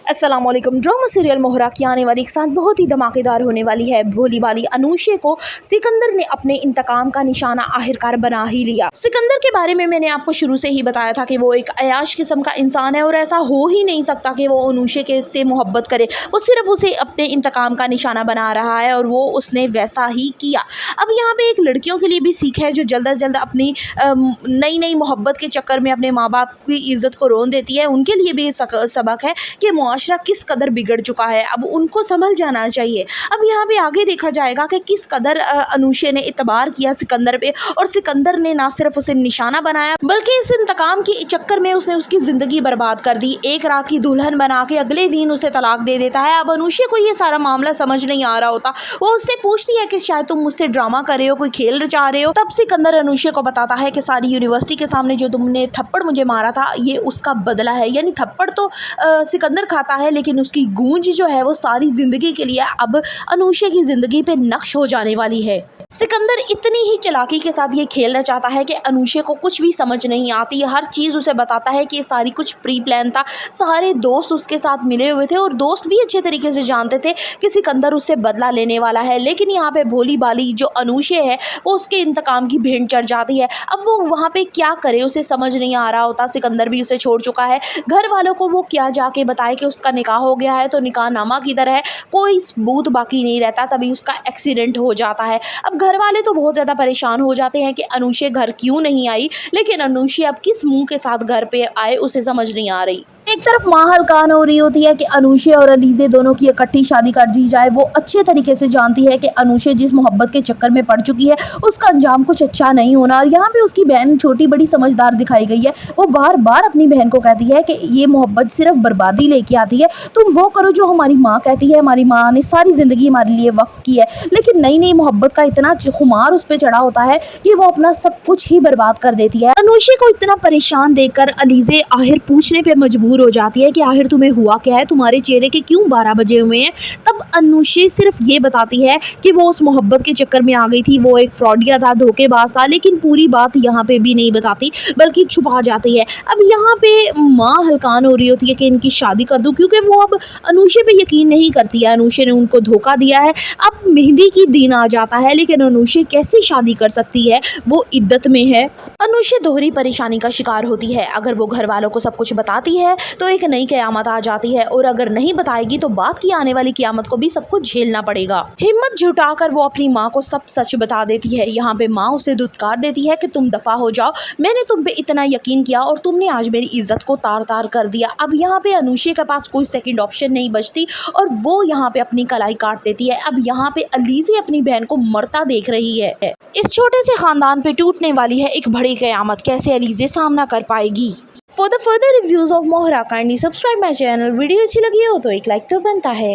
अस्सलाम वालेकुम। Drama serial मोहरा की आने वाली एक साथ बहुत ही धमाकेदार होने वाली है। भोली वाली अनुषे को सिकंदर ने अपने इंतकाम का निशाना आखिरकार बना ही लिया। सिकंदर के बारे में मैंने आपको शुरू से ही बताया था कि वो एक अयाश किस्म का इंसान है और ऐसा हो ही नहीं सकता कि वो अनुषे के से मोहब्बत करे। वो सिर्फ उसे अपने इंतकाम का निशाना बना रहा है और वो उसने वैसा ही किया। अब यहाँ पे एक लड़कियों के लिए भी सीख है जो जल्द अज जल्द अपनी नई नई मोहब्बत के चक्कर में अपने माँ बाप की इज्जत को रोन देती है। उनके लिए भी सबक है कि मुआशरा किस कदर बिगड़ चुका है, अब उनको संभल जाना चाहिए। अब यहाँ पे आगे देखा जाएगा कि किस कदर अनुषे ने इतबार किया सिकंदर पे, और सिकंदर ने ना सिर्फ उसे निशाना बनाया बल्कि इस इंतकाम के चक्कर में उसने उसकी ज़िंदगी बर्बाद कर दी। एक रात की दुल्हन बना के अगले दिन उसे तलाक दे देता है। अब अनुषे को ये सारा मामला समझ नहीं आ रहा होता। वो उससे पूछती है कि शायद तुम मुझसे ड्रामा कर रहे हो, कोई खेल रचा रहे हो। तब सिकंदर अनुषे को बताता है कि सारी यूनिवर्सिटी के सामने जो तुमने थप्पड़ मुझे मारा था ये उसका बदला है। यानी थप्पड़ तो सिकंदर खाता है लेकिन उसकी गूंज जो है वो सारी ज़िंदगी के लिए अब अनुषे की ज़िंदगी पे नक्श हो जाने वाली है। सिकंदर इतनी ही चालाकी के साथ ये खेलना चाहता है कि अनुषे को कुछ भी समझ नहीं आती। हर चीज़ उसे बताता है कि ये सारी कुछ प्री प्लान था। सारे दोस्त उसके साथ मिले हुए थे और दोस्त भी अच्छे तरीके से जानते थे कि सिकंदर उससे बदला लेने वाला है। लेकिन यहाँ पे भोली बाली जो अनुषे है वो उसके इंतकाम की भेंट चढ़ जाती है। अब वो वहाँ पे क्या करे उसे समझ नहीं आ रहा होता। सिकंदर भी उसे छोड़ चुका है। घर वालों को वो क्या जाके बताए कि उसका निकाह हो गया है, तो निकाह नामा किधर है, कोई सबूत बाकी नहीं रहता। तभी उसका एक्सीडेंट हो जाता है। अब घर वाले तो बहुत ज़्यादा परेशान हो जाते हैं कि अनुषे घर क्यों नहीं आई, लेकिन अनुषे अब किस मुंह के साथ घर पे आए उसे समझ नहीं आ रही। एक तरफ माँ हलकान हो रही होती है कि अनुषे और अलीज़े दोनों की इकट्ठी शादी कर दी जाए। वो अच्छे तरीके से जानती है कि अनुषे जिस मोहब्बत के चक्कर में पड़ चुकी है उसका अंजाम कुछ अच्छा नहीं होना। और यहाँ पे उसकी बहन छोटी बड़ी समझदार दिखाई गई है। वो बार बार अपनी बहन को कहती है कि ये मोहब्बत सिर्फ बर्बादी लेके आती है, तुम वो करो जो हमारी माँ कहती है। हमारी माँ ने सारी ज़िंदगी हमारे लिए वक्फ की है। लेकिन नई नई मोहब्बत का इतना खुमार उस पर चढ़ा होता है कि वो अपना सब कुछ ही बर्बाद कर देती है। अनुषे को इतना परेशान देखकर अलीज़े आखिर पूछने पे मजबूर हो जाती है कि आखिर तुम्हें हुआ क्या है, तुम्हारे चेहरे के क्यों 12 बजे हुए हैं। तब अनुषे सिर्फ ये बताती है कि वो उस मोहब्बत के चक्कर में आ गई थी, वो एक फ्रॉडिया था, धोखेबाज था। लेकिन पूरी बात यहाँ पे भी नहीं बताती बल्कि छुपा जाती है। अब यहाँ पे माँ हलकान हो रही होती है कि इनकी शादी कर दूं, क्योंकि वो अब अनुषे पे यकीन नहीं करती है। अनुषे ने उनको धोखा दिया है। अब मेहंदी की दिन आ जाता है लेकिन अनुषे कैसे शादी कर सकती है, वो इद्दत में है। अनुषे दोहरी परेशानी का शिकार होती है। अगर वो घर वालों को सब कुछ बताती है तो एक नई क़यामत आ जाती है, और अगर नहीं बताएगी तो बाद की आने वाली क़यामत को भी सबको झेलना पड़ेगा। हिम्मत जुटाकर वो अपनी माँ को सब सच बता देती है। यहाँ पे माँ उसे धुतकार देती है कि तुम दफा हो जाओ, मैंने तुम पे इतना यकीन किया और तुमने आज मेरी इज्जत को तार तार कर दिया। अब यहाँ पे अनुषे के पास कोई सेकंड ऑप्शन नहीं बचती और वो यहाँ पे अपनी कलाई काट देती है। अब यहाँ पे अलीज़े अपनी बहन को मरता देख रही है। इस छोटे से खानदान पे टूटने वाली है एक बड़ी क़यामत। कैसे अलीज़े सामना कर पाएगी? For the further reviews of Mohra, kindly subscribe my channel. Video अच्छी लगी हो तो एक लाइक तो बनता है।